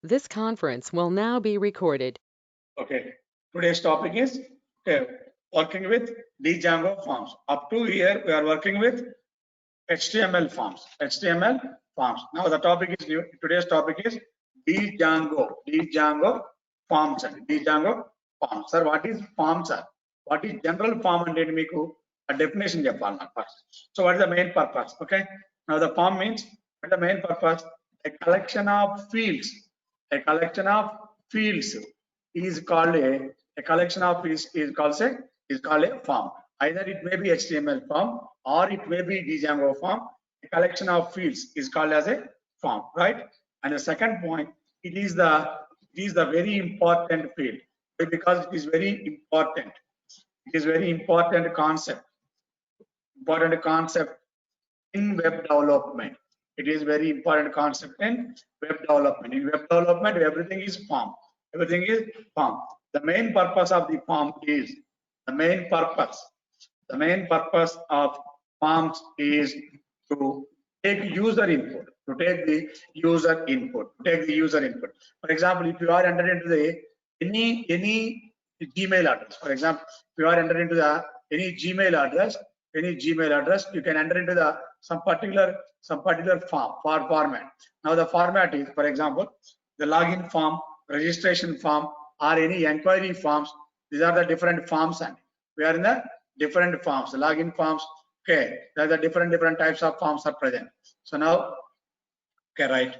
This conference will now be recorded. Okay, today's topic is working with Django forms. Up to here, we are working with HTML forms. HTML forms. Now the topic is new. Today's topic is Django forms. Django forms. Sir, what is form, sir? What is general form and meeku a definition చెప్పాలి first. So what is the main purpose? Okay. Now the form means what is the main purpose? A collection of fields. A collection of fields is called a collection of fields is called a form. Either it may be HTML form or it may be Django form. A collection of fields is called as a form, right? And the second point, it is the very important field because it is very important. It is very important concept. Important concept in web development. It is very important concept in web development. In web development, everything is form. Everything is form. The main purpose of the form is the main purpose. The main purpose of forms is to take user input. To take the user input. Take the user input. For example, if you are entered into the any Gmail address. For example, if you are entered into the any Gmail address, you can enter into the some particular format. Now the format is, for example, the login form, registration form, or any inquiry forms. These are the different forms, and we are in the different forms. The login forms. Okay, there are the different types of forms are present. So now, okay, right.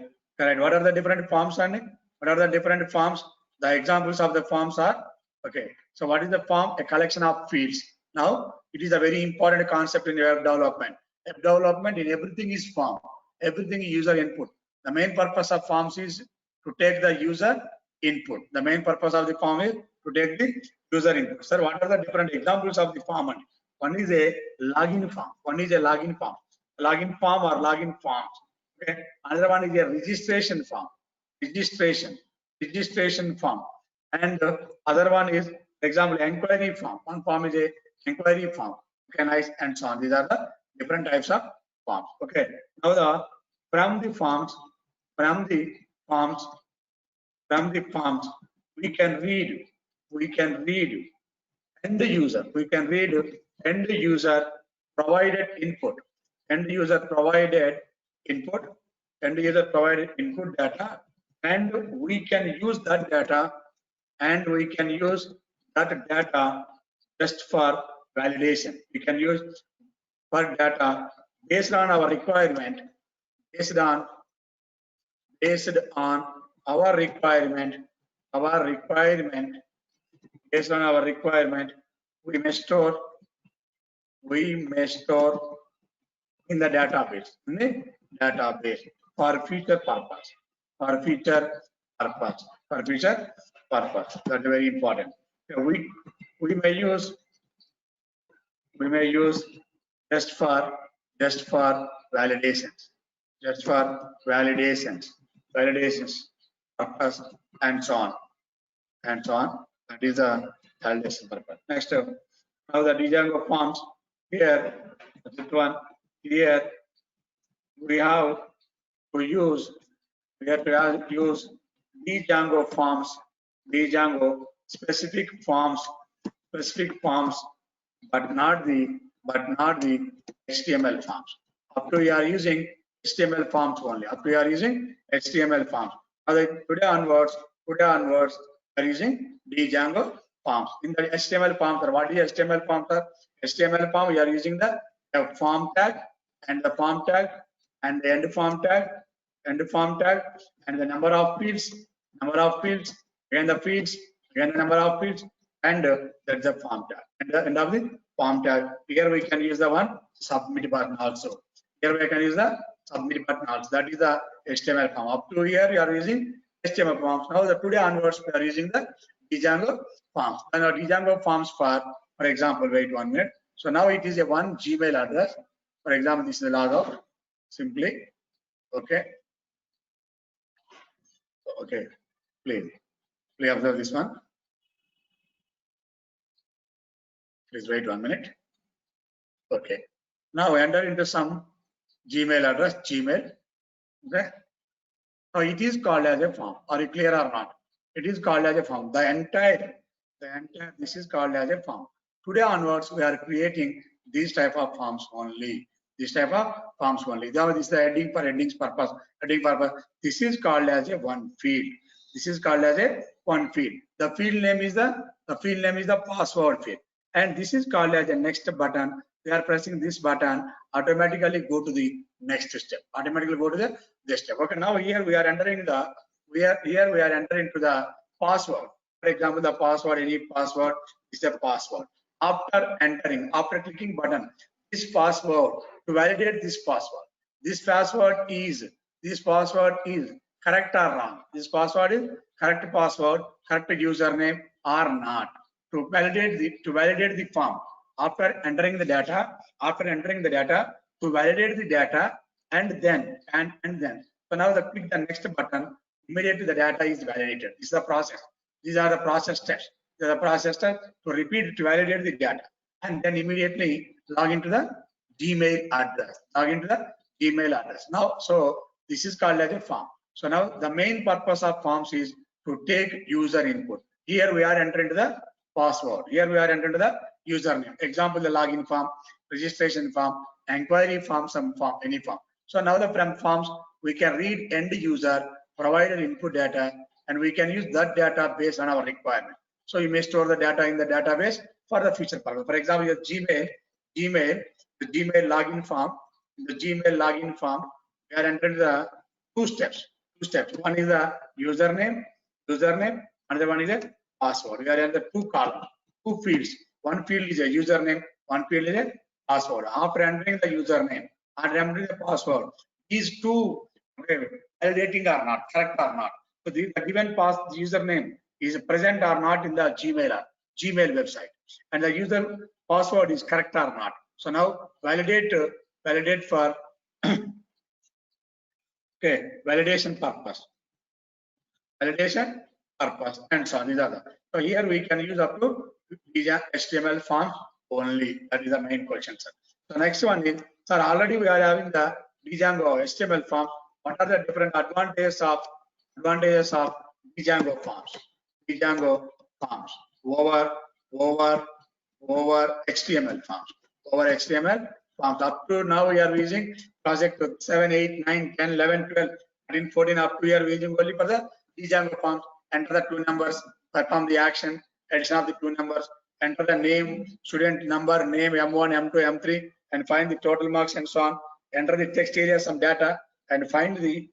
What are the different forms, and what are the different forms? The examples of the forms are okay. So what is the form? A collection of fields. Now it is a very important concept in web development. Web development in everything is form. Everything is user input. The main purpose of forms is to take the user input. The main purpose of the form is to take the user input. Sir, what are the different examples of the form? One is a login form. One is a login form. Login form or login forms. Okay. Another one is a registration form. Registration form. And the other one is, for example, inquiry form. One form is a inquiry form. Okay, nice, and so on. These are the different types of forms. Okay. Now from the forms, we can read end user. We can read end user provided input. End user provided input. End user provided input data, and we can use that data, just for validation. We can use for data based on our requirement, based on our requirement, based on our requirement, we may store in the database, for future purpose. That's very important. So we may use just for validations, purpose, and so on. That is a validation purpose. Next, now the Django forms here. This one here we have to use Django forms, Django specific forms, but not the HTML forms. Up to you are using HTML forms only. Now today onwards, we are using Django forms. In the HTML forms, what is HTML form? HTML form, we are using the form tag and the form tag and the end form tag, and the number of fields, and the fields, and the number of fields, and that's the form tag. And the end of the form tag. Here we can use the one submit button also. Here we can use the submit button also. That is the HTML form. Up to here you are using HTML forms. Now the today onwards we are using the Django forms. And our Django forms for example, wait 1 minute. So now it is a one Gmail address. For example, this is the logout. Simply, okay. Please observe this one. Please wait 1 minute. Okay. Now enter into some Gmail address, Gmail. Okay. Now it is called as a form. Are you clear or not? It is called as a form. The entire this is called as a form. Today onwards, we are creating these type of forms only. This type of forms only. This is the heading for headings purpose. Heading purpose. This is called as a one field. This is called as a one field. The field name is the password field, and this is called as a next button. We are pressing this button, automatically go to the next step. Automatically go to the next step. Okay. Now here we are entering the we are entering to the password. For example, the password, any password is a password. After entering, after clicking button, this password, to validate this password is correct or wrong. This password is correct password, correct username or not. To validate the form, after entering the data, to validate the data, and then. So now click the next button. Immediately the data is validated. This is the process. These are the process steps. These are the process steps to repeat to validate the data, and then immediately log into the Gmail address. Now, so this is called as a form. So now the main purpose of forms is to take user input. Here we are entering the password. Here we are entering the username. Example: the login form, registration form, inquiry form, some form, any form. So now from forms we can read end user provided input data, and we can use that data based on our requirement. So you may store the data in the database for the future purpose. For example, your Gmail, the Gmail login form, we are entering the two steps. One is the username, another one is a password. We are in the two columns, two fields. One field is a username, one field is a password. After entering the username and entering the password, these two validating or not, correct or not. So the given username is present or not in the Gmail website, and the user password is correct or not. So now validate for validation purpose, and so on. These are the, so here we can use up to HTML form only. That is the main question, sir. So next one is, sir, already we are having the Django HTML form. What are the different advantages of Django forms? Over HTML forms. Up to now we are using project 7, 8, 9, 10, 11, 12, 13, 14. Up to we are using only for the Django forms. Enter the two numbers, perform the action, addition of the two numbers, enter the name, student number, name M1, M2, M3, and find the total marks and so on. Enter the text area, some data, and find the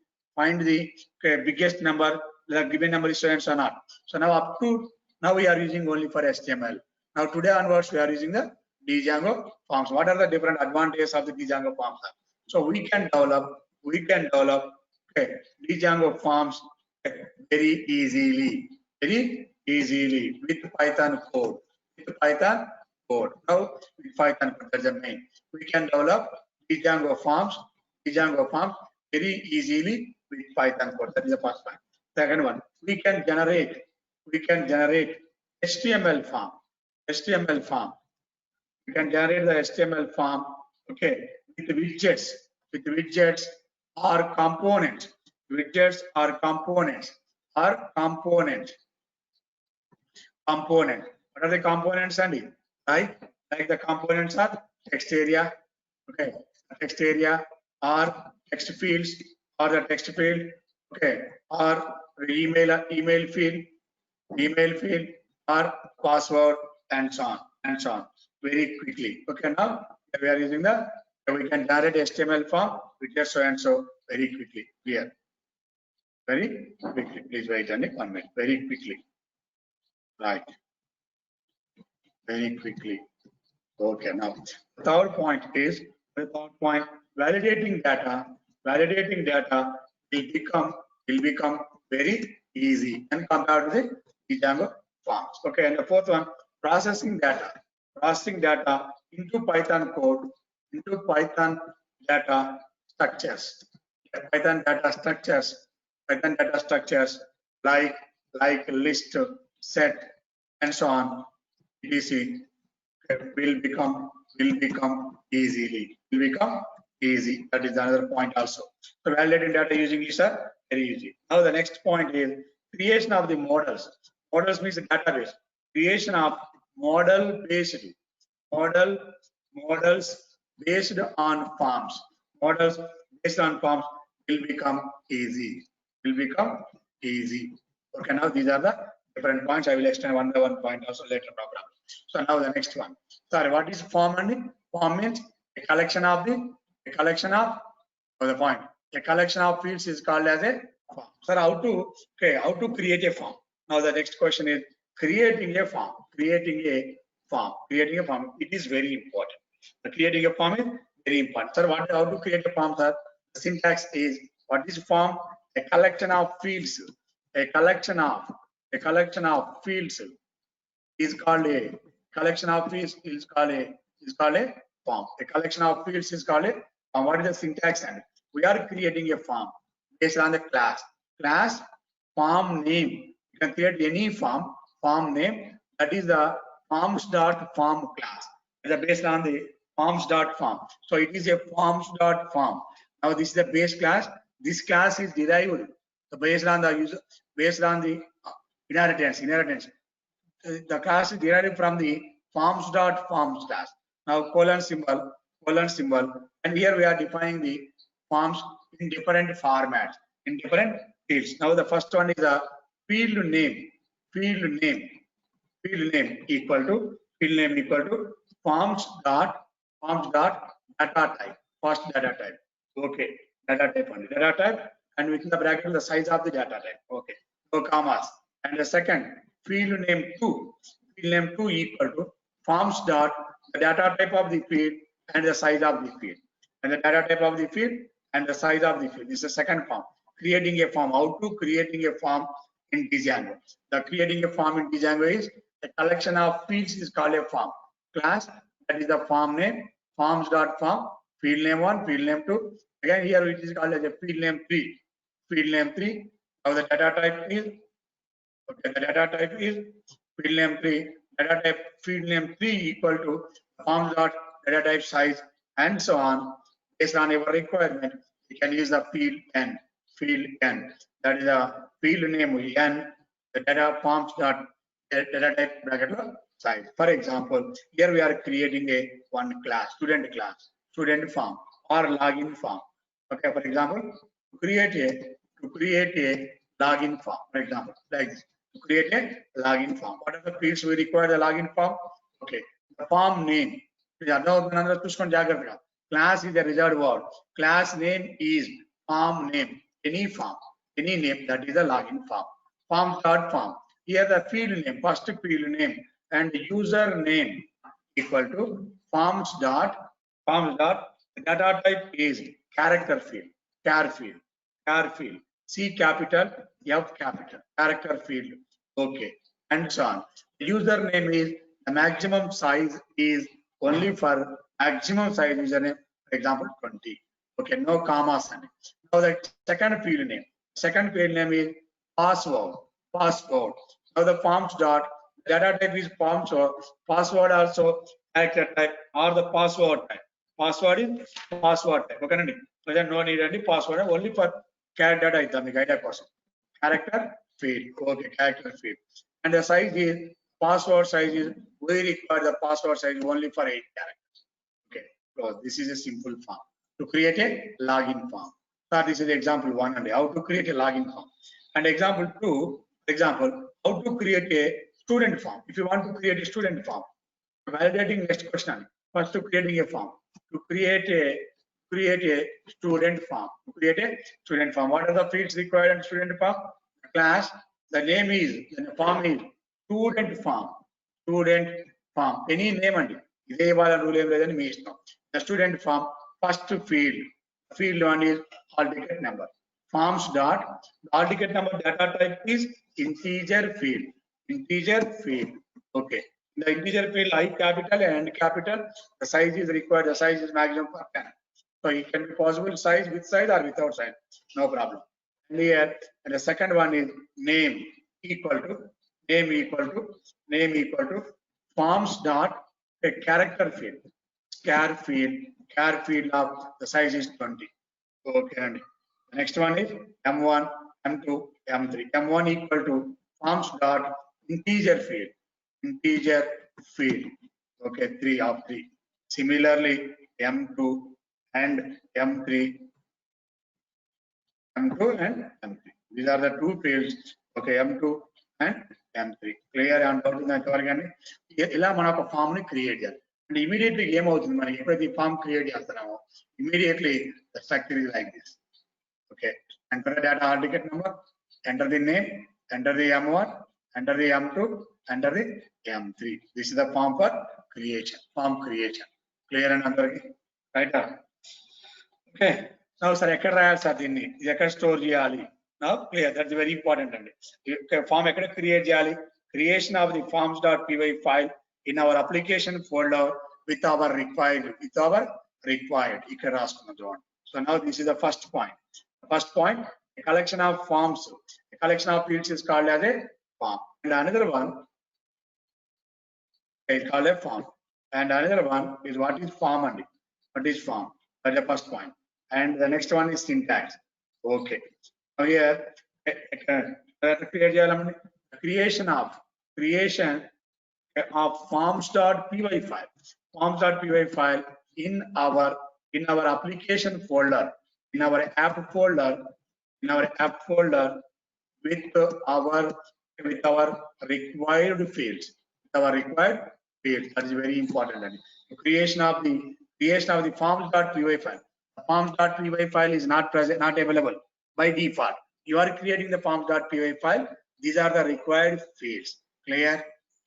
biggest number, the given number is students or not. So now up to now we are using only for HTML. Now today onwards we are using the Django forms. What are the different advantages of the Django forms? So we can develop Django forms very easily with Python code. Now with Python code, that's the main. We can develop Django forms very easily with Python code. That is the first one. Second one, we can generate HTML form. We can generate the HTML form, okay, with widgets or components. Widgets or components. What are the components, Andy? Like the components are text area, okay, text area or text fields or the text field, okay, or email field or password and so on very quickly. Okay, now we are using we can generate HTML form widget so and so very quickly. Clear? Very quickly. Please wait only 1 minute. Very quickly. Right. Very quickly. Okay, now the third point is validating data will become very easy and compared to the Django forms. Okay, and the fourth one, processing data into Python code, into Python data structures. Python data structures like list, set, and so on, etc. will become easy. That is another point also. So validating data using is a Very easy. Now the next point is creation of the models. Models means the database. Creation of models based on forms. Models based on forms will become easy. Okay, now these are the different points. I will extend one by one point also later program. So now the next one. Sorry, what is form? And form means a collection of the point. A collection of fields is called as a form. Sir, how to create a form? Now the next question is creating a form. Creating a form. It is very important. Creating a form is very important. Sir, how to create a form, sir? The syntax is, what is form? A collection of fields. A collection of fields is called a form. A collection of fields is called a form. What is the syntax? And we are creating a form based on the class form name. You can create any form name, that is the forms.form class. It is based on the forms.form. So it is a forms.form. Now this is the base class. This class is derived based on the inheritance. The class is derived from the forms.forms class. Now colon symbol, and here we are defining the forms in different formats, in different fields. Now the first one is a field name equal to forms dot data type, first data type. Okay, data type, and within the bracket the size of the data type. Okay, no commas. And the second field name 2 equal to forms dot the data type of the field and the size of the field, and the data type of the field and the size of the field. This is the second form. Creating a form. How to creating a form in Django? The creating a form in Django is a collection of fields is called a form. Class, that is the form name, forms.form, field name 1, field name 2. Again here it is called as a field name 3. Now the data type is, okay, the data type is field name 3. Data type field name 3 equal to forms dot data type size and so on. Based on your requirement, you can use the field n. That is a field name n, the data forms dot data type bracket size. For example, here we are creating a one class, student form or login form. Okay, for example, to create a login form, for example, like this. To create a login form, what are the fields we require the login form? Okay, the form name. Class is a reserved word. Class name is form name. Any name, that is a login form. Form. Here the field name, first field name, and user name equal to forms dot the data type is character field, char field, C capital, F capital, character field. Okay, and so on. The username is the maximum size is only for maximum size username, for example 20. Okay, no commas. Now the second field name is password. Now the forms dot data type is forms or password also character type or the password type. Password is password type. Okay, so then no need any password, only for character data is the guide person. Character field. Okay, character field. And the size is password size is we require the password size only for 8 characters. Okay, so this is a simple form to create a login form. So this is example 1 and how to create a login form. And example 2, how to create a student form. If you want to create a student form, validating next question. First, to creating a form. To create a student form. What are the fields required in student form? Class. The name is, the form is student form. Any name and the student form. First field one is hall ticket number. Forms dot hall ticket number data type is integer field. Okay. The integer field I capital and capital. The size is required. The size is maximum for 10. So it can be possible size with size or without size. No problem. And here, and the second one is name equal to forms dot a character field. Char field of the size is 20. Okay. And the next one is M1 M2, M3. M1 equal to forms dot integer field. Okay, 3 of 3. Similarly, M2 and M3, M2 and M3. These are the two fields. Okay, M2 and M3. Clear and ఇలా మన ఒక form ని create చేయాలి. And immediately ఏమవుతుంది మనకి ఎప్పుడైతే ఈ form create చేస్తున్నామో immediately the structure is like this. Okay, enter the data hard ticket number, enter the name, enter the M1, enter the M2, enter the M3. This is the form for creation. Form creation. Clear and అందరికి right? Okay. Now sir ఎక్కడ రాయాలి sir దీన్ని, ఇది ఎక్కడ store చేయాలి? Now clear, that's very important అండి. Form ఎక్కడ create చేయాలి? Creation of the forms.py file in our application folder with our required ఇక్కడ రాసుకున్నాం చూడండి. So now this is the first point. First point, a collection of forms, a collection of fields is called as a form. And another one is called a form. And another one is what is form and what is form. That's the first point. And the next one is syntax. Okay. Now here, creation of forms.py file. Forms.py file in our application folder, in our app folder with our required fields. That is very important. Creation of the forms.py file. The forms.py file is not available by default. You are creating the forms.py file. These are the required fields. Clear?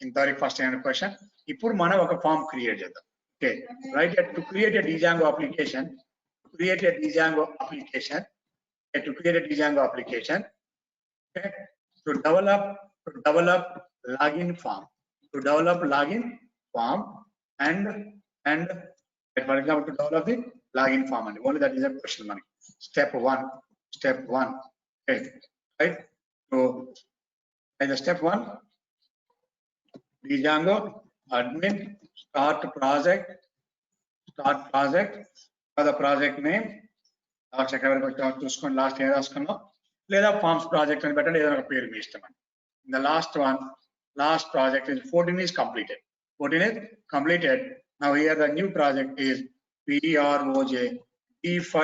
In the first question. ఇప్పుడు మనం ఒక form create చేద్దాం. Okay, right? To create a Django application, okay, okay, to develop login form, and for example, to develop the login form, and only that is a question mark. Step one. Okay, right? So in the step 1, Django admin start project for the project name. చూసుకొని last ఏం రాసుకున్నాం, లేదా forms project అని పెట్టండి, ఏదైనా ఒక పేరు మీ ఇష్టం అండి. The last project is 14 is completed. Now here the new project is PROJ E5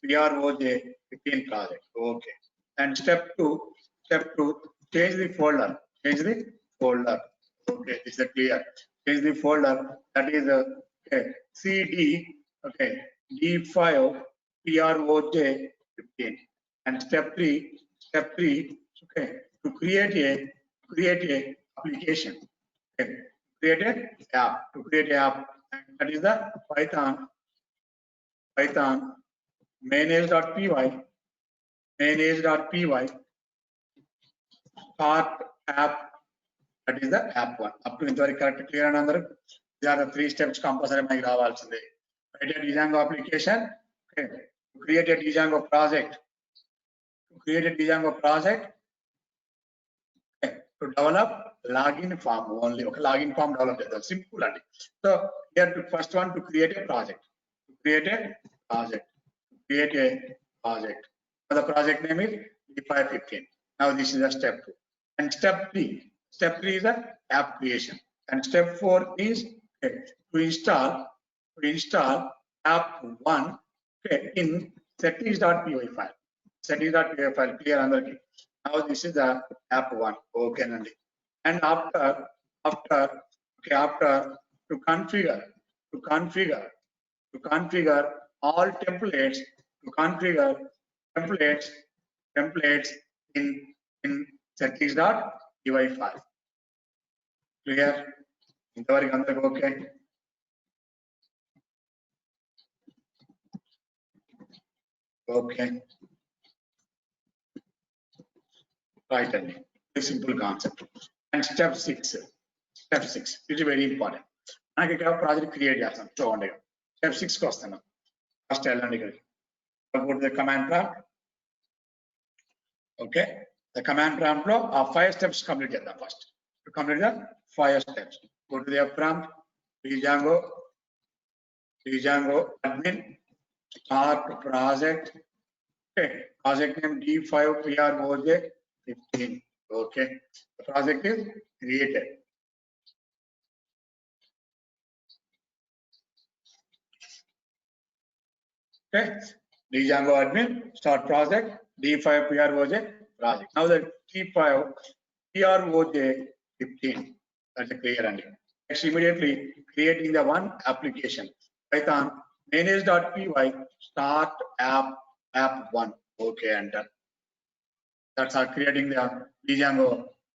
PROJ 15 project. Okay. And step 2, change the folder. Okay, this is clear. Change the folder, that is okay, CD, okay, D5 PROJ 15. And step 3, okay, to create a application, okay, create a app, and that is the Python manage.py start app. That is the app 1. Up to inquiry correct, clear and under. These are the 3 steps compulsory make ravalsinde. Create a Django application, okay, create a Django project, okay, to develop login form only. Okay, login form develop that simple and so here to first one, to create a project. So the project name is D515. Now this is the step 2. And step 3 is the app creation. And step 4 is, okay, to install app 1, okay, in settings.py file. Clear under. Now this is the app 1. Okay, and after to configure all templates, in settings.py file. Clear? ఇంతవరకు అందరికి okay? Okay, right అండి. Simple concept. And step 6 ఇది very important. నాకు ఇక్కడ project create చేస్తాం చూడండి. Step 6కి వస్తున్నాం. ఫస్ట్ వెళ్ళండి ఇక్కడికి. Go to the command prompt. Okay, the command prompt లో ఆ 5 steps complete చేద్దాం. First to complete the 5 steps, go to the prompt, Django admin start project. Okay, project name D5 PROJ 15. Okay, the project is created. Okay, Django admin start project D5 PROJ project. Now the D5 PROJ 15. That's a clear ending. Next, immediately creating the one application. Python manage.py start app1. Okay, enter. That's how creating the Django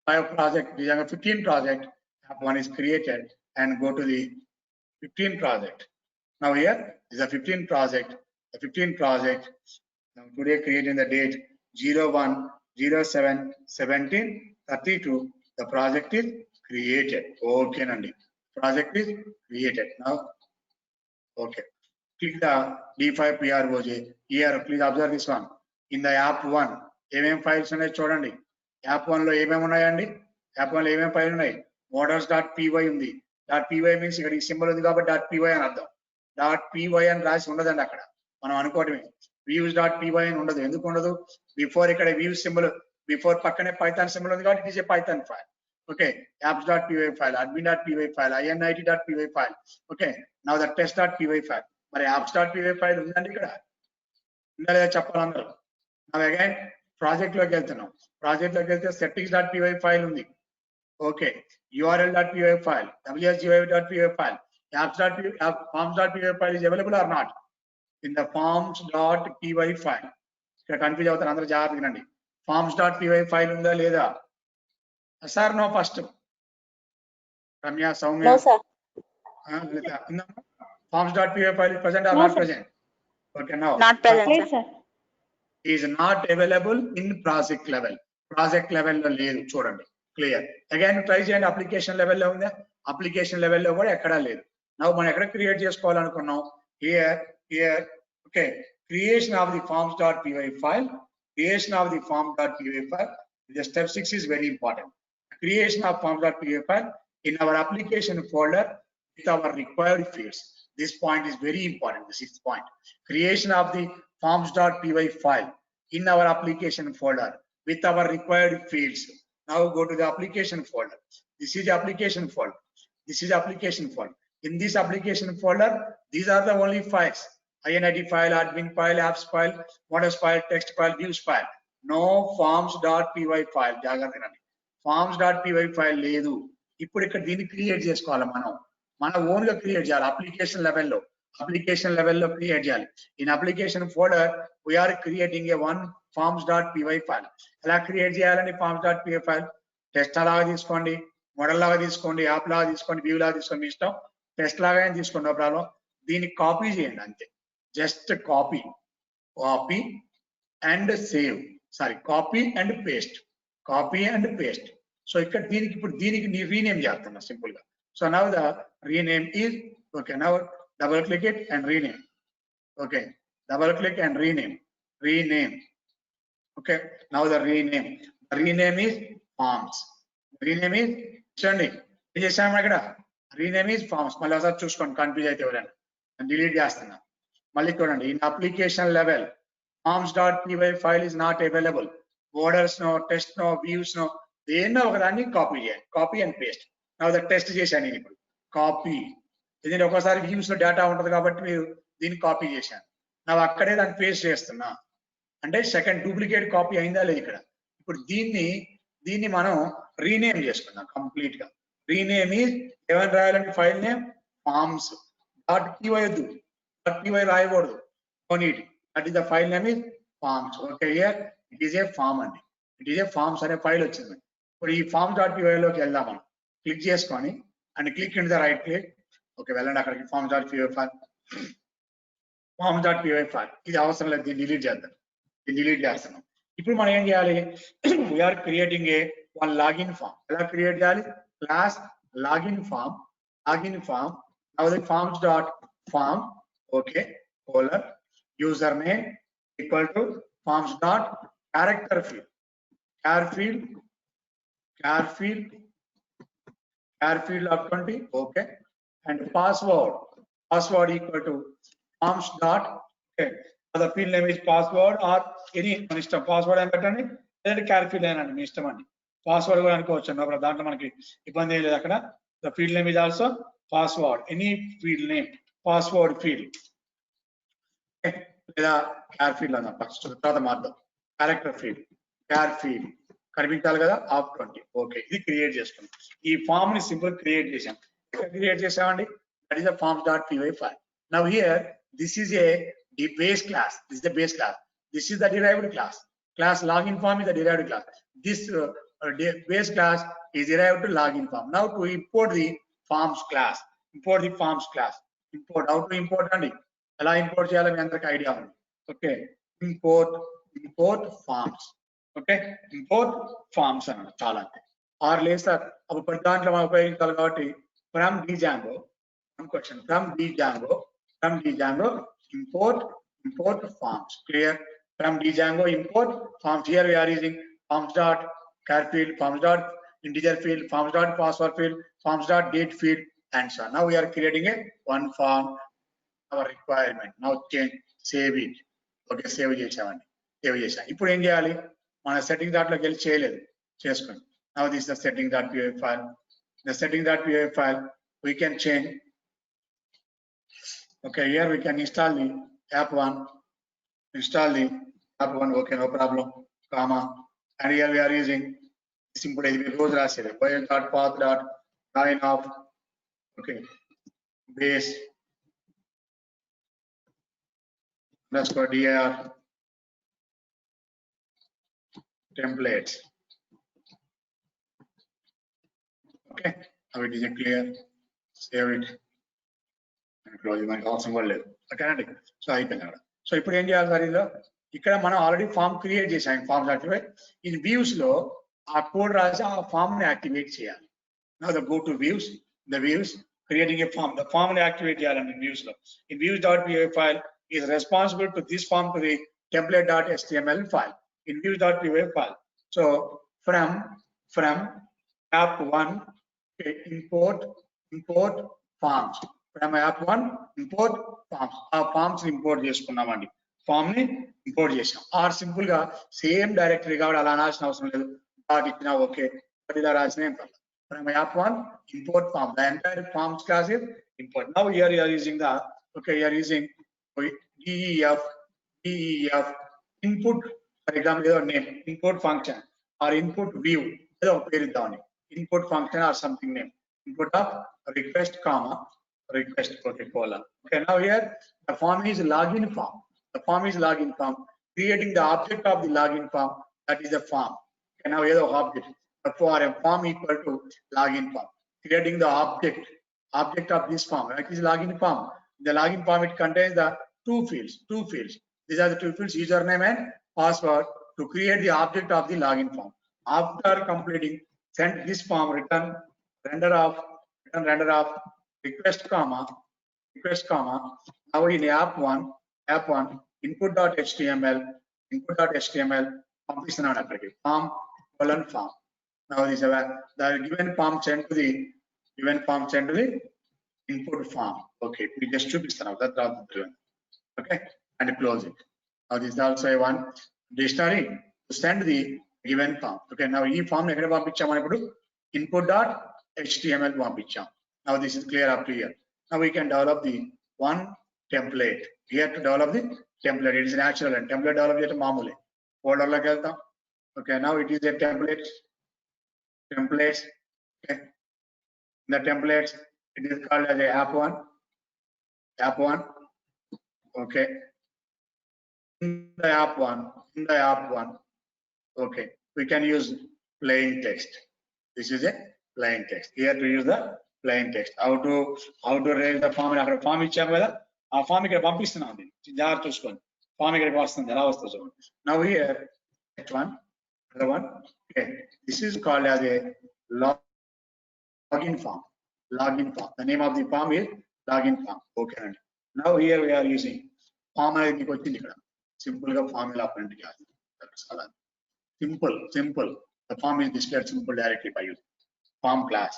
5 project, Django 15 project. App1 is created and go to the 15 project. Now here is a 15 project. The 15 project. Now today creating the date 01/07/17/32. The project is created. Okay, Nandi. Project is created. Now, okay. Click the D5 PROJ. Here, please observe this one. In the app 1, ఏమేం files ఉన్నాయి చూడండి. App 1 లో ఏమేమి ఉన్నాయండి? App 1 లో ఏమేమి file ఉన్నాయి? models.py ఉంది. .py మీన్స్ ఇక్కడ ఈ సింబల్ ఉంది కాబట్టి .py అని అర్థం. .py అని రాసి ఉండదండి అక్కడ. మనం అనుకోవటమే. views.py అని ఉండదు. ఎందుకు ఉండదు? బిఫోర్ ఇక్కడ views సింబల్ బిఫోర్ పక్కనే పైథాన్ సింబల్ ఉంది కాబట్టి it is a Python file. Okay, apps.py file, admin.py file, init.py file. Okay, now the test.py file. మరి apps.py file ఉందండి ఇక్కడ? ఉందా లేదా చెప్పాలి అందరూ. now again ప్రాజెక్ట్ లోకి వెళ్తున్నాం. ప్రాజెక్ట్ లోకి వెళ్తే settings.py ఫైల్ ఉంది. Okay, url.py file, wsgui.py file, apps.py, forms.py file is available or not? In the forms.py file. ఇక్కడ కన్ఫ్యూజ్ అవుతారు అందరూ, జాగ్రత్తగా వినండి. forms.py ఫైల్ ఉందా లేదా? Sir no first. Ramya, Saumya, No, sir. forms.py file is present or No, not sir. present? Okay, now Not present, Forms sir. is not available in project level. Project level లో లేదు చూడండి. Clear. Again try చేయండి. Application లెవెల్లో ఉందా? Application లెవెల్లో కూడా ఎక్కడా లేదు. నవ్వు మనం ఎక్కడ క్రియేట్ చేసుకోవాలనుకున్నాం? Here okay, creation of the forms.py file. Creation of the form.py file. The step 6 is very important. Creation of form.py file in our application folder with our required fields. This point is very important. The 6th point. Creation of the forms.py file in our application folder with our required fields. Now go to the application folder. This is the application folder. This is application folder. In this application folder, these are the only files. init file, admin file, apps file, models file, text file, views file. No forms.py file. జాగ్రత్తగా forms.py file లేదు. ఇప్పుడు ఇక్కడ దీన్ని create చేసుకోవాలి. మన own గా create చేయాలి. Application లెవెల్లో క్రియేట్ చేయాలి. In application folder we're creating a one forms.py file. ఎలా క్రియేట్ చేయాలని forms.py file? టెస్ట్ లాగా తీసుకోండి, మోడల్ లాగా తీసుకోండి, యాప్ లాగా తీసుకోండి, వ్యూ లాగా తీసుకోండి, మీ ఇష్టం. టెస్ట్ లాగా తీసుకోండి, నో ప్రాబ్లం. దీన్ని కాపీ చేయండి అంతే. Just copy and save, sorry copy and paste. So ఇక్కడ దీనికి రీనేమ్ చేస్తున్నా సింపుల్ గా. So now the rename is okay. Now double click it and rename. Okay, double click and rename. Okay, now the rename is forms. Rename is చూడండి ఏం చేసాము అక్కడ. Rename is forms. మళ్ళీ ఒకసారి చూసుకోండి, కన్ఫ్యూజ్ అయితే ఎవరైనా. డిలీట్ చేస్తున్నా. మళ్ళీ చూడండి. In application level forms.py file is not available. Borders no, test no, views no, దేన్నో ఒకదాన్ని కాపీ చేయండి. Copy and paste. నా టెస్ట్ చేశాను నేను ఇప్పుడు. కాపీ ఇది ఒకసారి వ్యూస్ లో డేటా ఉంటుంది కాబట్టి మీరు దీన్ని కాపీ చేశాను. నా అక్కడే దాన్ని పేస్ట్ చేస్తున్నా. అంటే సెకండ్ డూప్లికేట్ కాపీ అయిందా లేదు ఇక్కడ. ఇప్పుడు దీన్ని మనం రీనేమ్ చేసుకుందాం కంప్లీట్ గా. రీనేమ్ ఈజ్ ఏమని రాయాలంటే ఫైల్ నేమ్ forms.py వద్దు, .py రాయకూడదు. Only that is the file name is forms. Okay, here it is a form అండి. ఇట్ ఈస్ ఏ ఫార్మ్స్ అనే ఫైల్ వచ్చింది. ఇప్పుడు ఈ forms.py లోకి వెళ్దాం మనం. క్లిక్ చేసుకొని and click in the right click. Okay, వెళ్ళండి అక్కడికి. forms.py file ఇది అవసరం లేదు, దీన్ని డిలీట్ చేద్దాం. డిలీట్ చేస్తున్నాం. ఇప్పుడు మనం ఏం చేయాలి? We're creating a one login form. ఎలా క్రియేట్ చేయాలి? Class login form. Now the forms.form okay colon username equal to forms.character field of 20. okay, and password equal to forms. Okay, the field name is password or any మన ఇష్టం password అని పెట్టండి లేదంటే character line అండి మీ ఇష్టం అండి password కూడా అనుకోవచ్చు అన్నప్పుడు దాంట్లో మనకి ఇబ్బంది ఏం లేదు అక్కడ the field name is also password any field name password field లేదా క్యార్ ఫీల్డ్ అన్న ఫస్ట్ తర్వాత మార్గం క్యారెక్టర్ ఫీల్డ్ క్యార్ ఫీల్డ్ కనిపించాలి కదా ఆఫ్ 20 ఓకే ఇది క్రియేట్ చేసుకున్నాం ఈ ఫామ్ ని సింపుల్ క్రియేట్ చేసాం క్రియేట్ చేసామండి that is the forms.py file now here this is the base class this is the base class this is the derived class login form is the derived class this base class is derived to login form now to import the forms class import the forms class import how to import అండి ఎలా import చేయాలో మీ అందరికి idea ఉంది okay import forms okay import forms అన్నమాట చాలా అంతే are లేదు sir అప్పుడు దాంట్లో మనం ఉపయోగించాలి కాబట్టి from Django question from Django import forms clear from Django import forms here we are using forms dot char field forms dot integer field forms dot password field forms dot date field and so on now we are creating a one form our requirement now change save it okay save చేసామండి save చేసాం ఇప్పుడు ఏం చేయాలి మన setting దాంట్లోకి వెళ్ళి చేయలేదు చేసుకోండి now this is the setting.py file the setting.py file we can change okay here we can install the app1 okay no problem comma and here we are using simple rows రాసేది path.join of okay base underscore dir templates okay now it is clear save it and close మనకి అవసరం కూడా లేదు ఓకేనండి so అయిపోయింది అక్కడ so ఇప్పుడు ఏం చేయాలి సార్ ఇందులో ఇక్కడ మనం ఆల్రెడీ ఫామ్ క్రియేట్ చేసాం ఫామ్ యాక్టివేట్ ఇన్ వ్యూస్ లో ఆ కోడ్ రాసి ఆ ఫామ్ ని యాక్టివేట్ చేయాలి now the go to views the views creating a form the form ని యాక్టివేట్ చేయాలండి views లో in views.py file is responsible to this form to the template.html file in views.py file so from app1 import forms from app1 import forms ఆ forms import చేసుకున్నామండి form ని import చేసాం are simple గా same directory కాబట్టి అలా అనాల్సిన అవసరం లేదు dot ఇచ్చినా ఓకే బట్ ఇలా రాసిన ఏం పర్లేదు from app1 import form the entire forms class is import now here you are using the okay you are using def input for example your name input function or input view ఏదో పేరు ఇద్దామని input function or something name input of request comma request okay colon okay now here the form is login form the form is login form creating the object of the login form that is the form okay now here the object for a form equal to login form creating the object of this form that is login form the login form it contains the two fields these are the two fields username and password to create the object of the login form after completing send this form return render of request comma now in app1 input.html పంపిస్తున్నాను అక్కడికి form now this is the given form sent to the input form okay we just చూపిస్తాను that okay and close it now this is also a one dictionary to send the given form okay now ఈ form ని ఎక్కడ పంపించాము ఇప్పుడు input.html పంపించాం now this is clear up to here now we can develop the one template here to develop the template it is natural and template develop చేయడం మామూలే folder లోకి వెళ్తాం okay now it is a templates okay the templates it is called as a app1 okay in the app1 okay we can use plain text this is a plain text here to use the plain text how to raise the form అక్కడ form ఇచ్చాం కదా ఆ form ఇక్కడ పంపిస్తున్నాం దీన్ని జాగ్రత్త చూసుకోండి form ఇక్కడికి వస్తుంది ఎలా వస్తుంది చూడండి now here another one okay this is called as a login form the name of the form is login form okay and now here we are using form అనేది మీకు వచ్చింది ఇక్కడ సింపుల్ గా ఫార్ములా ప్రింట్ చేయాలి simple the form is displayed simple directly by using form class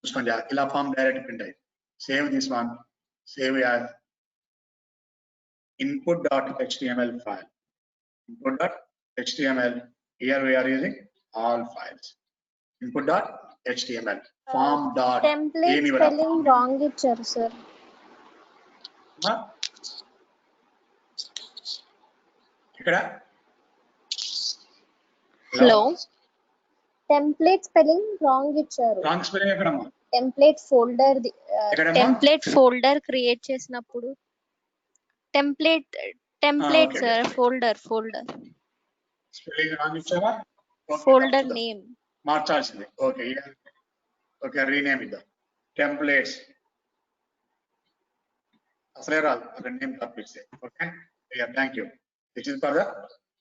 చూసుకోండి ఇలా form direct print అయ్యింది save this one save as input.html file. Input.html. Here we are using all files. Input.html. Form dot. Template spelling wrong ఇచ్చారు sir. ఇక్కడ Hello. Template spelling wrong ఇచ్చారు. Wrong spelling ఎక్కడమ్మా? Template folder ఎక్కడమ్మా? template folder create చేసినప్పుడు template okay, sir okay. folder spelling wrong ఇచ్చావా? folder name మార్చాల్సింది. Okay okay rename ఇద్దాం. Templates అసలే రాదు అక్కడ నేమ్ తప్పిస్తే. Okay thank you. This is for the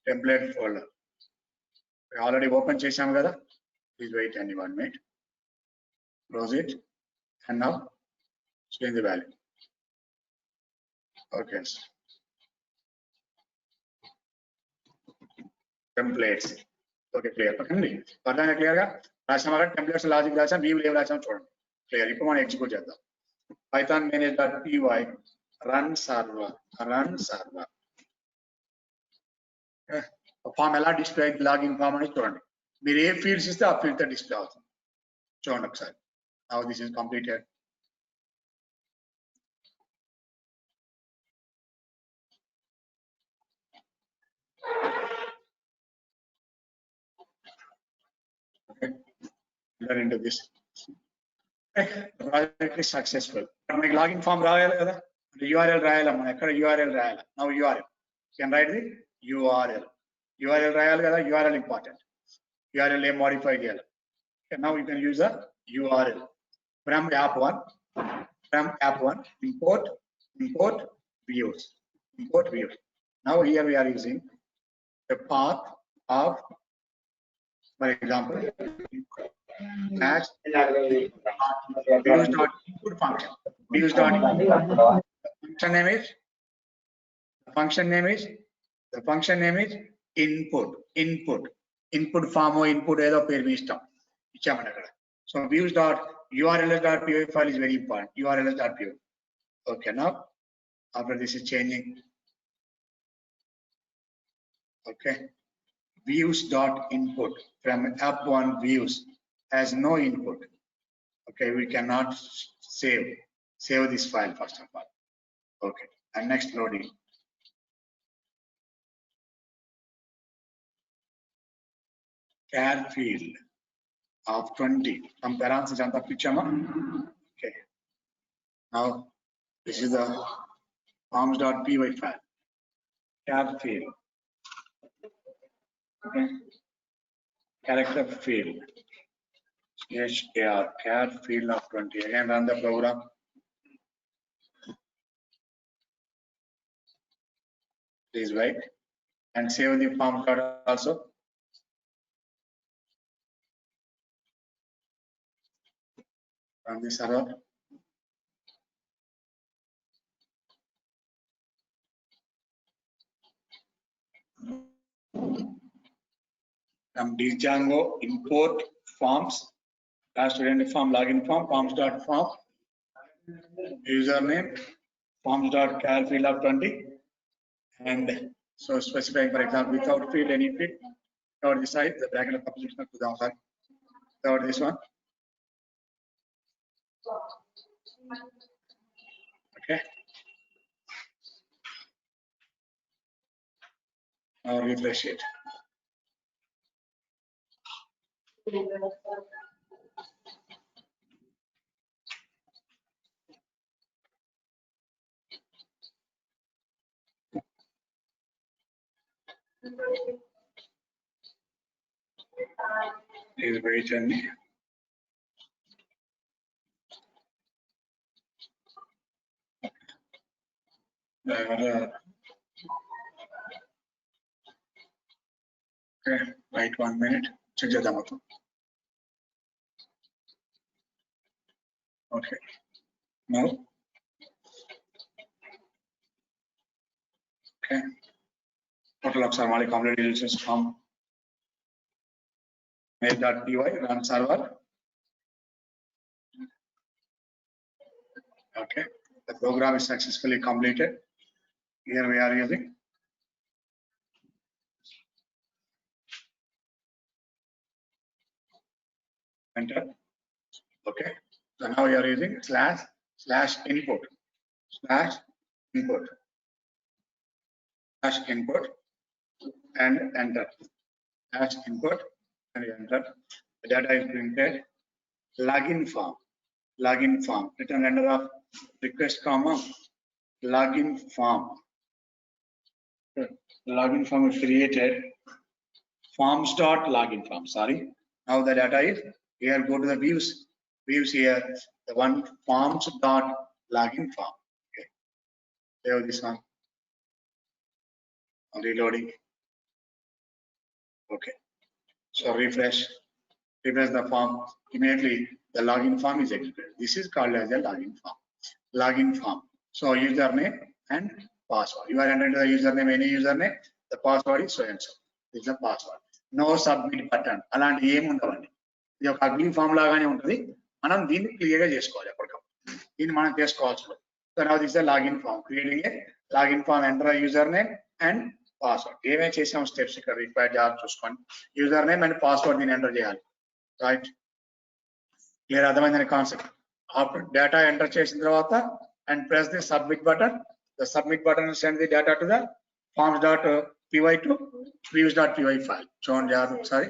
template folder. Already open చేశాము కదా. Please wait and 1 minute. Close it and now change the value. Okay. Templates. Okay, clear. Okay, అర్థమైందా clear గా? రాసామా కదా టెంప్లేట్స్ లాజిక్ రాసాం, view ఏం రాసాం చూడండి. Clear. ఇప్పుడు మనం ఎగ్జిక్యూట్ చేద్దాం. Python manage.py run server. Form ఎలా డిస్ప్లే అయింది లాగిన్ ఫామ్ అని చూడండి. మీరు ఏ ఫీల్డ్స్ ఇస్తే ఆ ఫీల్డ్ తో డిస్ప్లే అవుతుంది. చూడండి ఒకసారి. Now this is completed. Okay, enter into this. Project is successful. మనకి లాగిన్ ఫామ్ రాయాలి కదా, URL రాయాలమ్మా. ఎక్కడ URL రాయాలి? Now URL. You can write the URL. URL రాయాలి కదా, URL important. URL ఏం modify చేయాలి. Okay, now you can use the URL from app 1. Import views. Now here we are using the path of, for example, match views.input function. The function name is input form or input ఏదో పేరు మీ ఇష్టం ఇచ్చామని అక్కడ. So views.urls.py file is very important. urls.py. Okay, now after this is changing. Okay, views.input from app1 views has no input. Okay, we cannot save this file first of all. Okay, and next loading. Char field of 20 from parentheses anta pichama. Okay, now this is the forms.py file. Char field. Okay, character field. Char field of 20. Again run the program. Please wait and save the form card also. Run the server. From Django import forms, student form, login form, forms.form, username, forms.char field of 20, and so specifying, for example, without field, any field, without this side, the bracket of composition of the outside, without this one. Okay. Now refresh it. Please wait and okay, wait 1 minute. Check the demo. Okay, now okay, total of server complete details from mail.py run server. Okay, the program is successfully completed. Here we are using enter. Okay. So now we are using /input /input and enter /input and enter. The data is printed. Login form return render of request comma login form. Login form is created. Forms dot login form. Sorry. Now the data is here. Go to the views here. The one forms dot login form. Okay. Save this one. Reloading. Okay. So refresh the form. Immediately the login form is executed. This is called as a login form. So username and password. You are entering the username, any username. The password is so and so. This is the password. No submit button. అలాంటి ఏమి ఉండవండి. ఇది ఒక ugly form లాగానే ఉంటుంది. మనం దీన్ని clear గా చేసుకోవాలి ఎప్పటికప్పుడు. దీన్ని మనం చేసుకోవాల్సి ఉంటుంది. So now this is a login form. Creating a login form, enter a username and password. ఏమేమి చేసాం స్టెప్స్ ఇక్కడ రిక్వైర్డ్ జాబ్ చూసుకోండి. యూజర్ నేమ్ అండ్ పాస్వర్డ్ దీన్ని ఎంటర్ చేయాలి. రైట్. క్లియర్ అర్థమైందని కాన్సెప్ట్. ఆఫ్టర్ డేటా ఎంటర్ చేసిన తర్వాత and press the submit button. The submit button will send the data to the forms.py to views.py file. John, sorry.